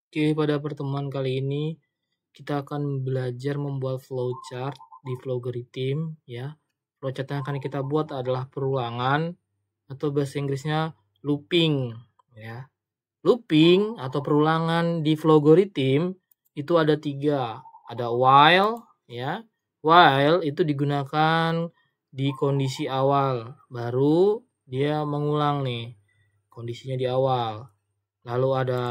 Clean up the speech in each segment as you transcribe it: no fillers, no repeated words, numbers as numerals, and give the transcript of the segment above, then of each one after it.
Oke, pada pertemuan kali ini kita akan belajar membuat flowchart di Flowgritim ya. Flowchart yang akan kita buat adalah perulangan atau bahasa Inggrisnya looping ya. Looping atau perulangan di Flowgritim itu ada 3. Ada while ya. While itu digunakan di kondisi awal, baru dia mengulang nih kondisinya di awal. Lalu ada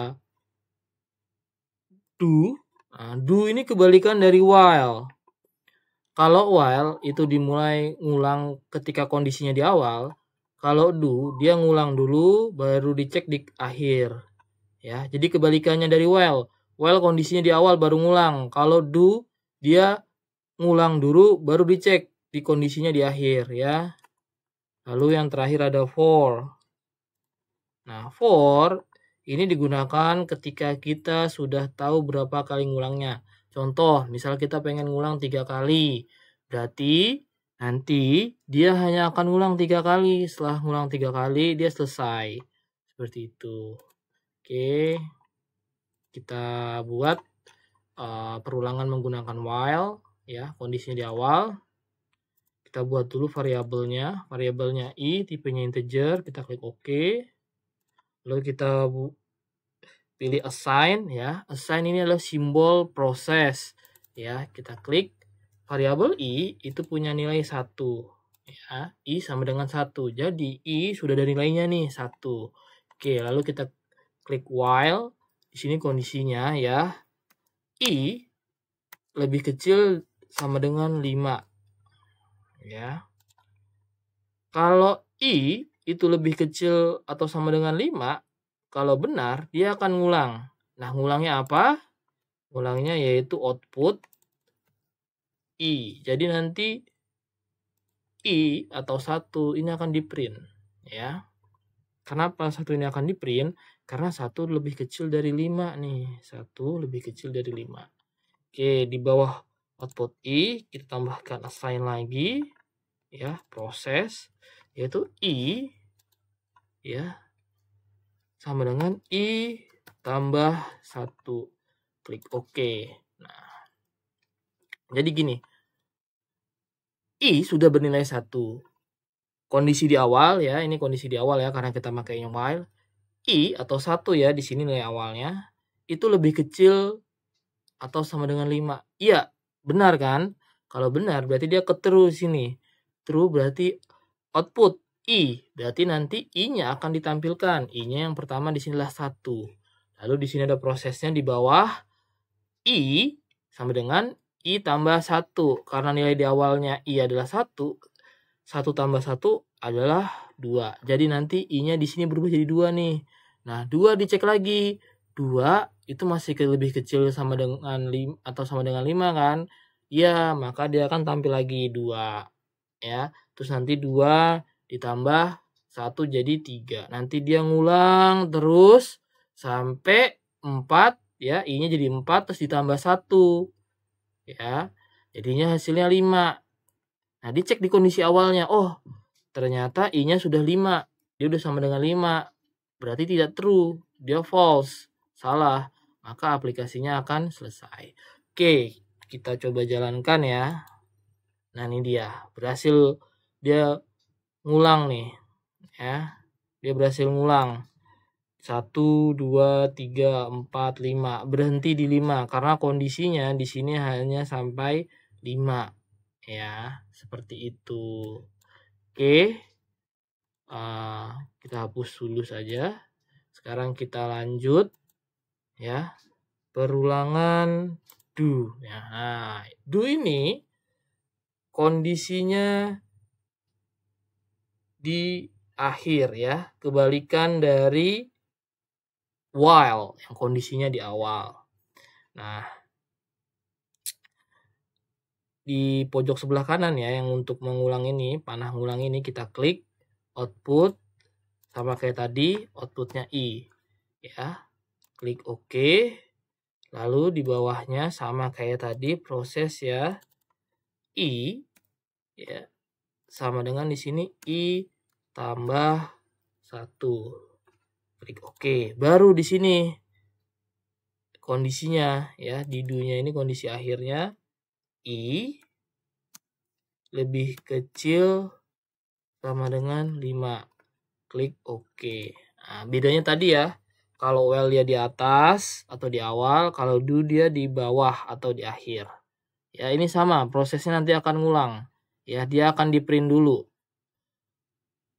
do. Nah, do ini kebalikan dari while. Kalau while itu dimulai ngulang ketika kondisinya di awal, kalau do dia ngulang dulu baru dicek di akhir. Ya, jadi kebalikannya dari while. While kondisinya di awal baru ngulang. Kalau do dia ngulang dulu baru dicek di kondisinya di akhir ya. Lalu yang terakhir ada for. Nah, for ini digunakan ketika kita sudah tahu berapa kali ngulangnya. Contoh, misal kita pengen ngulang 3 kali. Berarti nanti dia hanya akan ngulang 3 kali. Setelah ngulang 3 kali, dia selesai. Seperti itu. Oke, kita buat perulangan menggunakan while. Ya, kondisinya di awal. Kita buat dulu variabelnya. Variabelnya i, tipenya integer. Kita klik OK. Lalu kita pilih assign ya. Assign ini adalah simbol proses ya. Kita klik variabel i itu punya nilai 1 ya. I sama dengan 1. Jadi i sudah ada nilainya nih 1. Oke, lalu kita klik while. Di sini kondisinya ya. I lebih kecil sama dengan 5 ya. Kalau i itu lebih kecil atau sama dengan 5, kalau benar dia akan ngulang. Nah, ngulangnya apa? Ngulangnya yaitu output i. Jadi nanti i atau 1 ini akan di print ya. Kenapa 1 ini akan di print? Karena 1 lebih kecil dari 5 nih. 1 lebih kecil dari 5. Oke, di bawah output i kita tambahkan assign lagi ya, proses yaitu i ya sama dengan i tambah 1. Klik OK. Nah, jadi gini, i sudah bernilai 1. Kondisi di awal ya, ini kondisi di awal ya karena kita pakai yang while. I atau 1 ya, di sini nilai awalnya itu lebih kecil atau sama dengan 5. Iya, benar kan? Kalau benar berarti dia ke true sini. True berarti output i, berarti nanti i-nya akan ditampilkan. I-nya yang pertama di sinilah 1. Lalu di sini ada prosesnya di bawah i sama dengan i tambah 1. Karena nilai di awalnya i adalah 1, 1 tambah 1 adalah 2. Jadi nanti i-nya di sini berubah jadi 2 nih. Nah, 2 dicek lagi. 2 itu masih lebih kecil sama dengan 5 atau sama dengan 5 kan? Iya, maka dia akan tampil lagi 2 ya. Terus nanti 2 ditambah 1 jadi 3. Nanti dia ngulang terus sampai 4 ya, i-nya jadi 4 terus ditambah 1 ya. Jadinya hasilnya 5. Nah, dicek di kondisi awalnya. Oh, ternyata i-nya sudah 5. Dia udah sama dengan 5. Berarti tidak true. Dia false. Salah. Maka aplikasinya akan selesai. Oke, kita coba jalankan ya. Nah, ini dia. Berhasil dia ngulang nih. Ya. Dia berhasil ngulang. 1, 2, 3, 4, 5. Berhenti di 5. Karena kondisinya di sini hanya sampai 5. Ya, seperti itu. Oke. Kita hapus dulu saja. Sekarang kita lanjut ya, perulangan do ya. Nah, do ini kondisinya di akhir ya, kebalikan dari while yang kondisinya di awal. Nah, di pojok sebelah kanan ya, yang untuk mengulang ini, panah ngulang ini, kita klik output sama kayak tadi, outputnya i ya. Klik OK. Lalu di bawahnya sama kayak tadi proses ya. I ya sama dengan di sini i tambah 1. Klik OK. Baru di sini kondisinya ya. Di do-nya ini kondisi akhirnya I lebih kecil sama dengan 5. Klik OK. Nah, bedanya tadi ya. Kalau while dia di atas atau di awal, kalau do dia di bawah atau di akhir. Ya, ini sama, prosesnya nanti akan ngulang. Ya, dia akan di print dulu.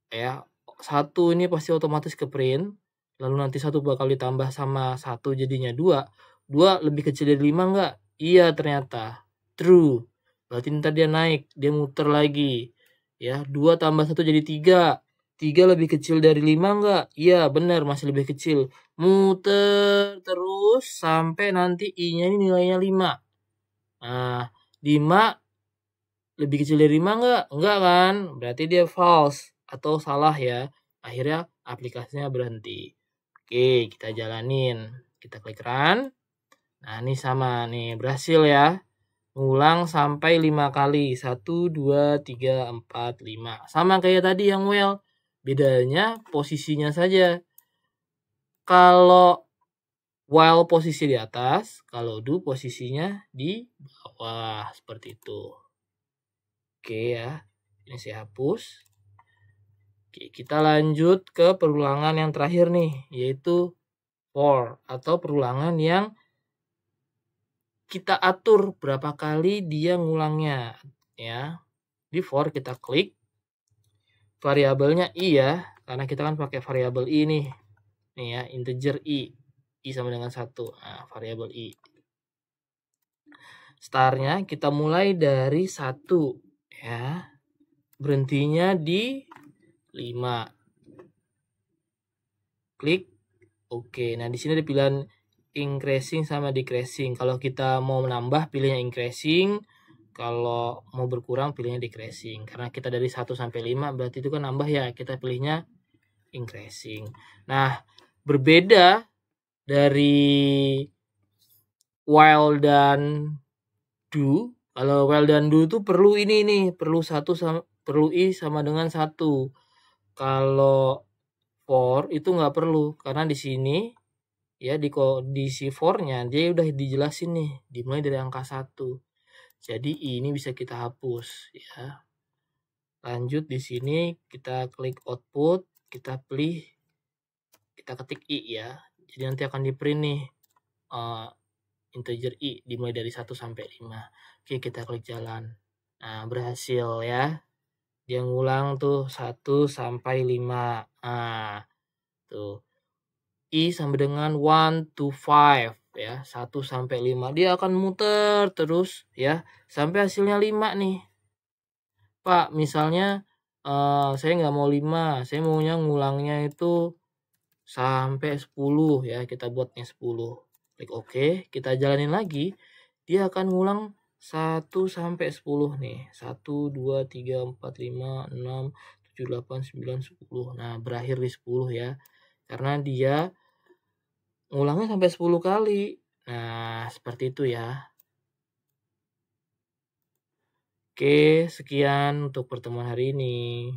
Ya, 1 ini pasti otomatis ke print. Lalu nanti 1 bakal ditambah sama 1 jadinya 2. 2 lebih kecil dari 5 enggak? Iya ternyata. True. Berarti ntar dia naik, dia muter lagi. Ya, 2 tambah 1 jadi 3. 3 lebih kecil dari 5 enggak? Iya benar, masih lebih kecil. Muter terus sampai nanti I-nya ini nilainya 5. Nah, 5 lebih kecil dari 5 enggak? Enggak kan? Berarti dia false atau salah ya. Akhirnya aplikasinya berhenti. Oke, kita jalanin. Kita klik run. Nah, ini sama nih, berhasil ya. Ngulang sampai 5 kali. 1, 2, 3, 4, 5. Sama kayak tadi yang well. Bedanya posisinya saja. Kalau while posisi di atas, kalau do posisinya di bawah. Seperti itu. Oke ya. Ini saya hapus. Oke, kita lanjut ke perulangan yang terakhir nih. Yaitu for. Atau perulangan yang kita atur berapa kali dia ngulangnya. Ya. Di for kita klik. Variabelnya I ya, karena kita kan pakai variabel I nih. Nih ya, integer I. I sama dengan 1. Nah, variabel I. Startnya kita mulai dari 1 ya. Berhentinya di 5. Klik oke. Nah, di sini ada pilihan increasing sama decreasing. Kalau kita mau menambah pilihnya increasing. Kalau mau berkurang pilihnya decreasing. Karena kita dari 1 sampai 5 berarti itu kan nambah ya. Kita pilihnya increasing. Nah, berbeda dari while dan do. Kalau while dan do itu perlu ini nih, perlu I sama dengan 1. Kalau for itu nggak perlu karena di sini ya di kondisi for-nya dia udah dijelasin nih, dimulai dari angka 1. Jadi ini bisa kita hapus ya. Lanjut di sini kita klik output, kita pilih, kita ketik I ya. Jadi nanti akan di print nih integer I dimulai dari 1 sampai 5. Oke, kita klik jalan. Nah, berhasil ya. Dia ngulang tuh 1 sampai 5. Nah, tuh. I sama dengan 1 to 5 ya, 1 sampai 5. Dia akan muter terus ya sampai hasilnya 5 nih. Pak, misalnya saya nggak mau 5, saya maunya ngulangnya itu sampai 10 ya, kita buatnya 10. Klik OK, kita jalanin lagi. Dia akan ngulang 1 sampai 10 nih. 1, 2, 3, 4, 5, 6, 7, 8, 9, 10. Nah, berakhir di 10 ya. Karena dia ngulangnya sampai 10 kali. Nah, seperti itu ya. Oke, sekian untuk pertemuan hari ini.